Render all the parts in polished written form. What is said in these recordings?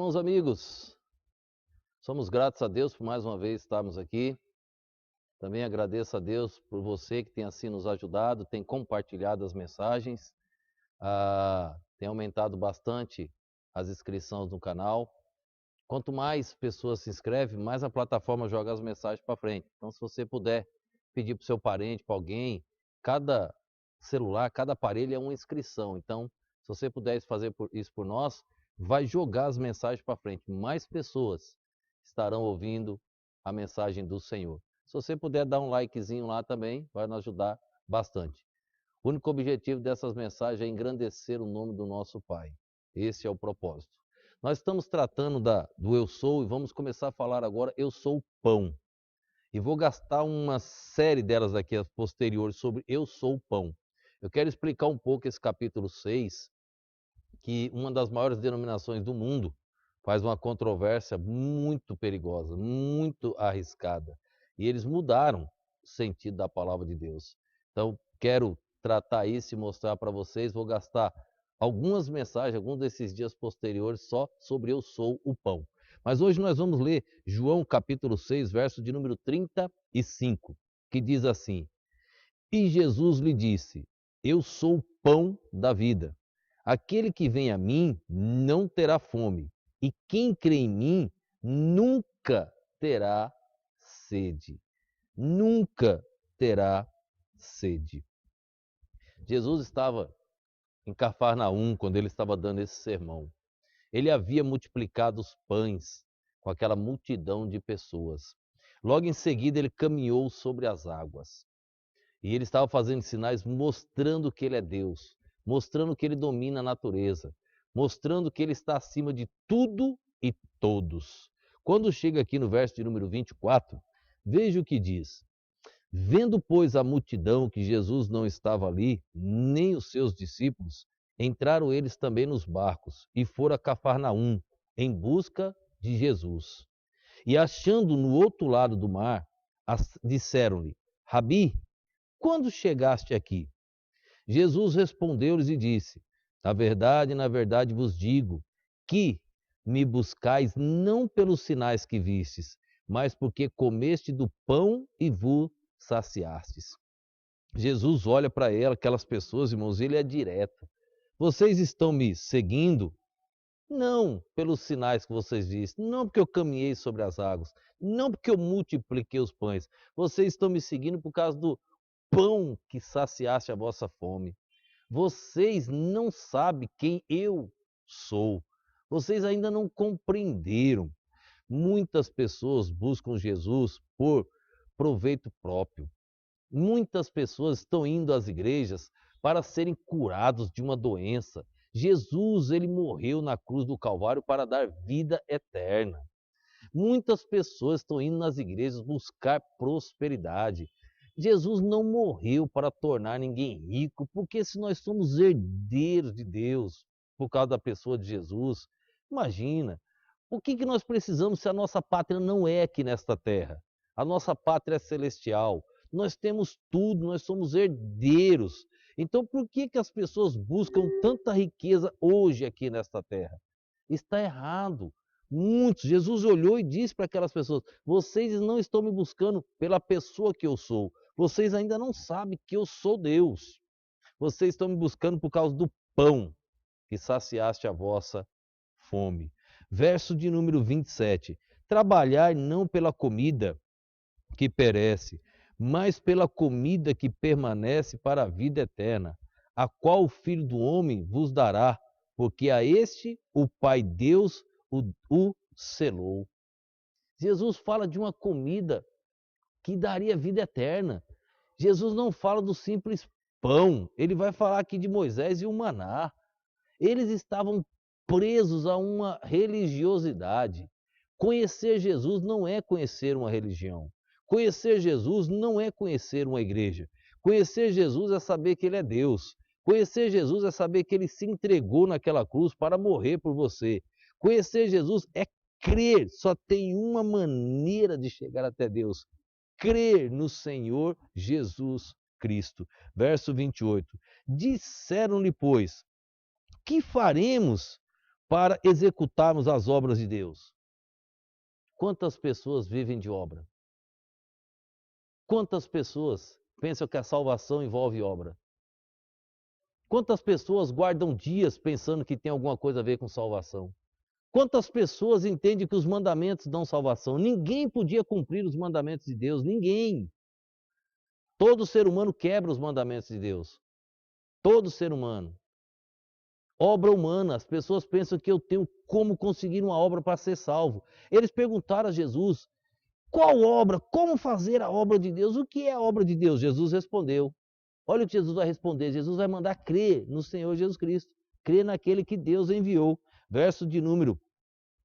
Irmãos, amigos, somos gratos a Deus por mais uma vez estarmos aqui. Também agradeço a Deus por você que tem assim nos ajudado, tem compartilhado as mensagens, tem aumentado bastante as inscrições no canal. Quanto mais pessoas se inscrevem, mais a plataforma joga as mensagens para frente. Então, se você puder pedir para o seu parente, para alguém, cada celular, cada aparelho é uma inscrição. Então, se você puder fazer isso por nós, vai jogar as mensagens para frente. Mais pessoas estarão ouvindo a mensagem do Senhor. Se você puder dar um likezinho lá também, vai nos ajudar bastante. O único objetivo dessas mensagens é engrandecer o nome do nosso Pai. Esse é o propósito. Nós estamos tratando do Eu Sou e vamos começar a falar agora Eu Sou o Pão. E vou gastar uma série delas aqui, as posteriores, sobre Eu Sou o Pão. Eu quero explicar um pouco esse capítulo 6, que uma das maiores denominações do mundo faz uma controvérsia muito perigosa, muito arriscada. E eles mudaram o sentido da palavra de Deus. Então, quero tratar isso e mostrar para vocês. Vou gastar algumas mensagens, alguns desses dias posteriores, só sobre Eu Sou o Pão. Mas hoje nós vamos ler João capítulo 6, verso de número 35, que diz assim: E Jesus lhe disse: Eu sou o pão da vida. Aquele que vem a mim não terá fome, e quem crê em mim nunca terá sede. Nunca terá sede. Jesus estava em Cafarnaum quando ele estava dando esse sermão. Ele havia multiplicado os pães com aquela multidão de pessoas. Logo em seguida, ele caminhou sobre as águas. E ele estava fazendo sinais mostrando que ele é Deus, mostrando que ele domina a natureza, mostrando que ele está acima de tudo e todos. Quando chega aqui no verso de número 24, veja o que diz: Vendo, pois, a multidão que Jesus não estava ali, nem os seus discípulos, entraram eles também nos barcos e foram a Cafarnaum em busca de Jesus. E achando no outro lado do mar, disseram-lhe: Rabi, quando chegaste aqui? Jesus respondeu-lhes e disse: na verdade vos digo que me buscais não pelos sinais que vistes, mas porque comeste do pão e vos saciastes. Jesus olha para aquelas pessoas, irmãos, ele é direto. Vocês estão me seguindo? Não pelos sinais que vocês vistem, não porque eu caminhei sobre as águas, não porque eu multipliquei os pães. Vocês estão me seguindo por causa do pão que saciaste a vossa fome. Vocês não sabem quem eu sou. Vocês ainda não compreenderam. Muitas pessoas buscam Jesus por proveito próprio. Muitas pessoas estão indo às igrejas para serem curados de uma doença. Jesus, ele morreu na cruz do Calvário para dar vida eterna. Muitas pessoas estão indo nas igrejas buscar prosperidade. Jesus não morreu para tornar ninguém rico, porque se nós somos herdeiros de Deus por causa da pessoa de Jesus, imagina, o que nós precisamos se a nossa pátria não é aqui nesta terra? A nossa pátria é celestial. Nós temos tudo, nós somos herdeiros. Então, por que as pessoas buscam tanta riqueza hoje aqui nesta terra? Está errado. Muitos, Jesus olhou e disse para aquelas pessoas: vocês não estão me buscando pela pessoa que eu sou. Vocês ainda não sabem que eu sou Deus. Vocês estão me buscando por causa do pão que saciaste a vossa fome. Verso de número 27. Trabalhai não pela comida que perece, mas pela comida que permanece para a vida eterna, a qual o Filho do Homem vos dará, porque a este o Pai Deus o selou. Jesus fala de uma comida que daria vida eterna. Jesus não fala do simples pão, ele vai falar aqui de Moisés e o maná. Eles estavam presos a uma religiosidade. Conhecer Jesus não é conhecer uma religião. Conhecer Jesus não é conhecer uma igreja. Conhecer Jesus é saber que ele é Deus. Conhecer Jesus é saber que ele se entregou naquela cruz para morrer por você. Conhecer Jesus é crer. Só tem uma maneira de chegar até Deus: crer no Senhor Jesus Cristo. Verso 28. Disseram-lhe, pois: que faremos? para executarmos as obras de Deus. Quantas pessoas vivem de obra? Quantas pessoas pensam que a salvação envolve obra? Quantas pessoas guardam dias pensando que tem alguma coisa a ver com salvação? Quantas pessoas entendem que os mandamentos dão salvação? Ninguém podia cumprir os mandamentos de Deus, ninguém. Todo ser humano quebra os mandamentos de Deus. Todo ser humano. Obra humana, as pessoas pensam que eu tenho como conseguir uma obra para ser salvo. Eles perguntaram a Jesus: qual obra? Como fazer a obra de Deus? O que é a obra de Deus? Jesus respondeu. Olha o que Jesus vai responder. Jesus vai mandar crer no Senhor Jesus Cristo. Crer naquele que Deus enviou. Verso de número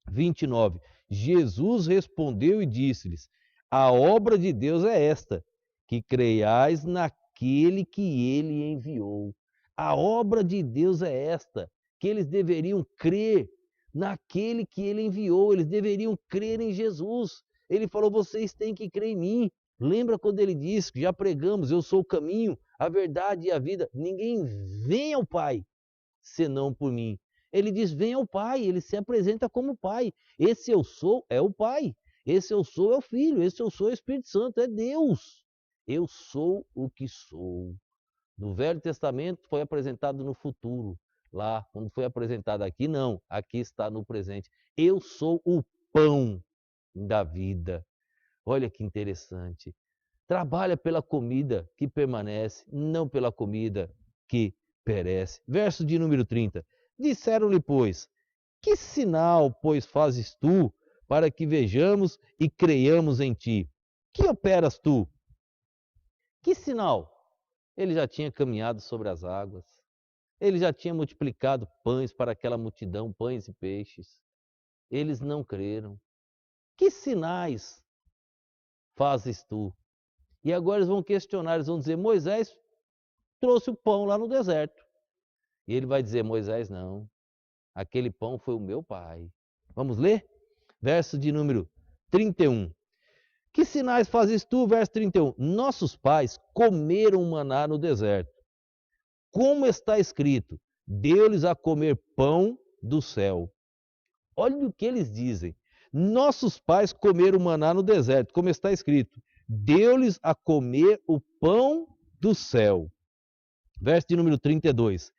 29. Jesus respondeu e disse-lhes: a obra de Deus é esta, que creiais naquele que ele enviou. A obra de Deus é esta, que eles deveriam crer naquele que ele enviou, eles deveriam crer em Jesus. Ele falou: vocês têm que crer em mim. Lembra quando ele disse, já pregamos, eu sou o caminho, a verdade e a vida. Ninguém vem ao Pai senão por mim. Ele diz: venha ao Pai, ele se apresenta como Pai. Esse eu sou é o Pai. Esse eu sou é o Filho. Esse eu sou é o Espírito Santo, é Deus. Eu sou o que sou. No Velho Testamento foi apresentado no futuro. Lá, quando foi apresentado aqui, não. Aqui está no presente. Eu sou o pão da vida. Olha que interessante. Trabalha pela comida que permanece, não pela comida que perece. Verso de número 30. Disseram-lhe, pois, que sinal, pois, fazes tu para que vejamos e creiamos em ti? Que operas tu? Que sinal? Ele já tinha caminhado sobre as águas. Ele já tinha multiplicado pães para aquela multidão, pães e peixes. Eles não creram. Que sinais fazes tu? E agora eles vão questionar, eles vão dizer: Moisés trouxe o pão lá no deserto. E ele vai dizer: Moisés não, aquele pão foi o meu pai. Vamos ler? Verso de número 31. Que sinais fazes tu? Verso 31. Nossos pais comeram maná no deserto. Como está escrito, deu-lhes a comer pão do céu. Olha o que eles dizem. Nossos pais comeram maná no deserto, como está escrito, deu-lhes a comer o pão do céu. Verso de número 32.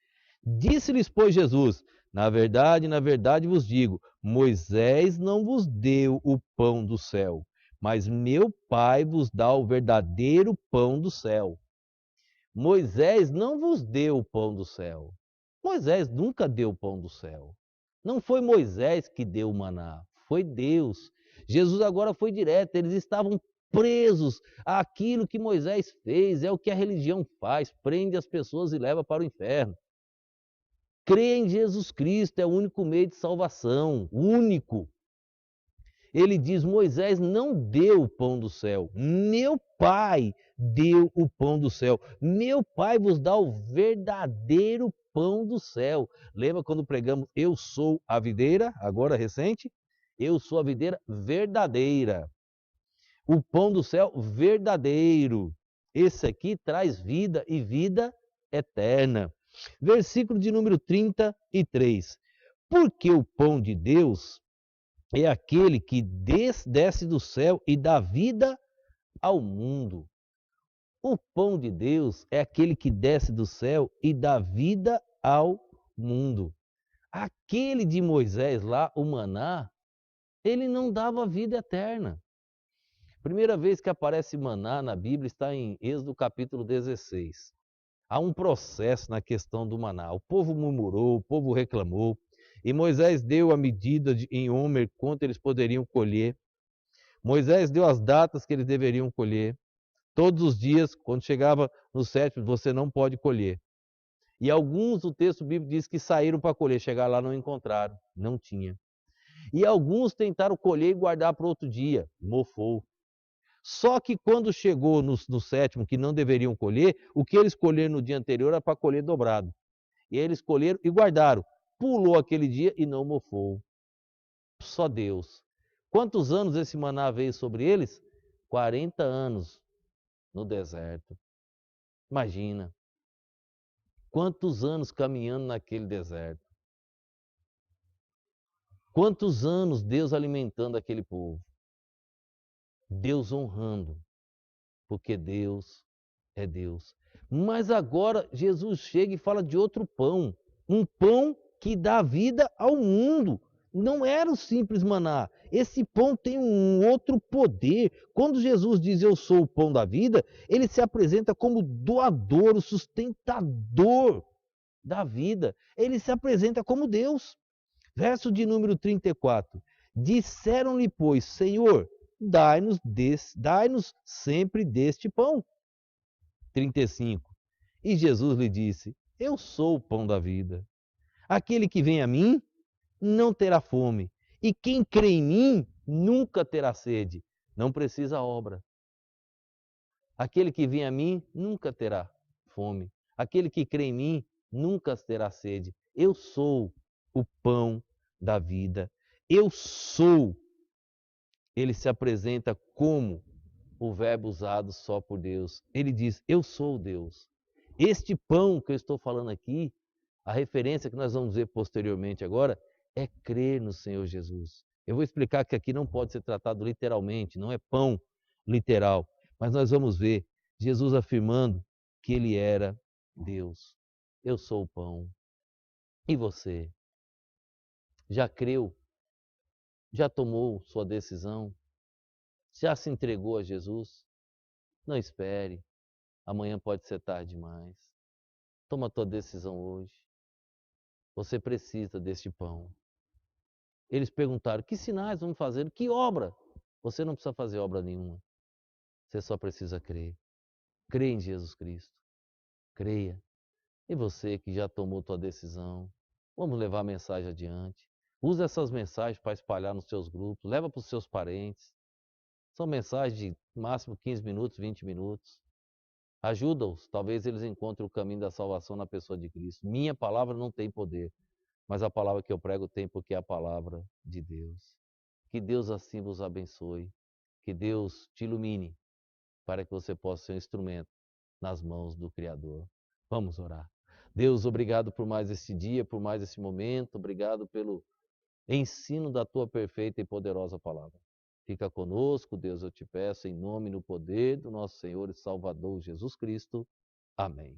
Disse-lhes, pois, Jesus: na verdade vos digo, Moisés não vos deu o pão do céu, mas meu Pai vos dá o verdadeiro pão do céu. Moisés não vos deu o pão do céu. Moisés nunca deu o pão do céu. Não foi Moisés que deu o maná, foi Deus. Jesus agora foi direto, eles estavam presos àquilo que Moisés fez, é o que a religião faz, prende as pessoas e leva para o inferno. Crer em Jesus Cristo é o único meio de salvação, único. Ele diz: Moisés não deu o pão do céu, meu Pai deu o pão do céu. Meu Pai vos dá o verdadeiro pão do céu. Lembra quando pregamos: eu sou a videira, agora recente? Eu sou a videira verdadeira. O pão do céu verdadeiro. Esse aqui traz vida e vida eterna. Versículo de número 33. Porque o pão de Deus é aquele que desce do céu e dá vida ao mundo. O pão de Deus é aquele que desce do céu e dá vida ao mundo. Aquele de Moisés lá, o maná, ele não dava vida eterna. Primeira vez que aparece maná na Bíblia está em Êxodo capítulo 16. Há um processo na questão do maná. O povo murmurou, o povo reclamou, e Moisés deu a medida em homer quanto eles poderiam colher. Moisés deu as datas que eles deveriam colher. Todos os dias, quando chegava no sétimo, você não pode colher. E alguns, o texto bíblico diz que saíram para colher, chegaram lá não encontraram, não tinha. E alguns tentaram colher e guardar para outro dia, mofou. Só que quando chegou no sétimo, que não deveriam colher, o que eles colheram no dia anterior era para colher dobrado. E eles colheram e guardaram. Pulou aquele dia e não mofou. Só Deus. Quantos anos esse maná veio sobre eles? 40 anos no deserto. Imagina. Quantos anos caminhando naquele deserto. Quantos anos Deus alimentando aquele povo? Deus honrando, porque Deus é Deus. Mas agora Jesus chega e fala de outro pão, um pão que dá vida ao mundo. Não era o simples maná. Esse pão tem um outro poder. Quando Jesus diz eu sou o pão da vida, ele se apresenta como doador, o sustentador da vida. Ele se apresenta como Deus. Verso de número 34. Disseram-lhe, pois, Senhor, dai-nos sempre deste pão. 35. E Jesus lhe disse: Eu sou o pão da vida. Aquele que vem a mim não terá fome, e quem crê em mim nunca terá sede. Não precisa obra. Aquele que vem a mim nunca terá fome. Aquele que crê em mim nunca terá sede. Eu sou o pão da vida. Eu sou. Ele se apresenta como o verbo usado só por Deus. Ele diz: Eu sou Deus. Este pão que eu estou falando aqui, a referência que nós vamos ver posteriormente agora, é crer no Senhor Jesus. Eu vou explicar que aqui não pode ser tratado literalmente, não é pão literal, mas nós vamos ver Jesus afirmando que ele era Deus. Eu sou o pão. E você? Já creu? Já tomou sua decisão? Já se entregou a Jesus? Não espere. Amanhã pode ser tarde demais. Toma a tua decisão hoje. Você precisa deste pão. Eles perguntaram: que sinais vamos fazer? Que obra? Você não precisa fazer obra nenhuma. Você só precisa crer. Crê em Jesus Cristo. Creia. E você que já tomou tua decisão, vamos levar a mensagem adiante. Use essas mensagens para espalhar nos seus grupos. Leva para os seus parentes. São mensagens de máximo 15 minutos, 20 minutos. Ajuda-os, talvez eles encontrem o caminho da salvação na pessoa de Cristo. Minha palavra não tem poder, mas a palavra que eu prego tem, porque é a palavra de Deus. Que Deus assim vos abençoe, que Deus te ilumine, para que você possa ser um instrumento nas mãos do Criador. Vamos orar. Deus, obrigado por mais esse dia, por mais esse momento, obrigado pelo ensino da tua perfeita e poderosa palavra. Fica conosco, Deus, eu te peço, em nome e no poder do nosso Senhor e Salvador Jesus Cristo. Amém.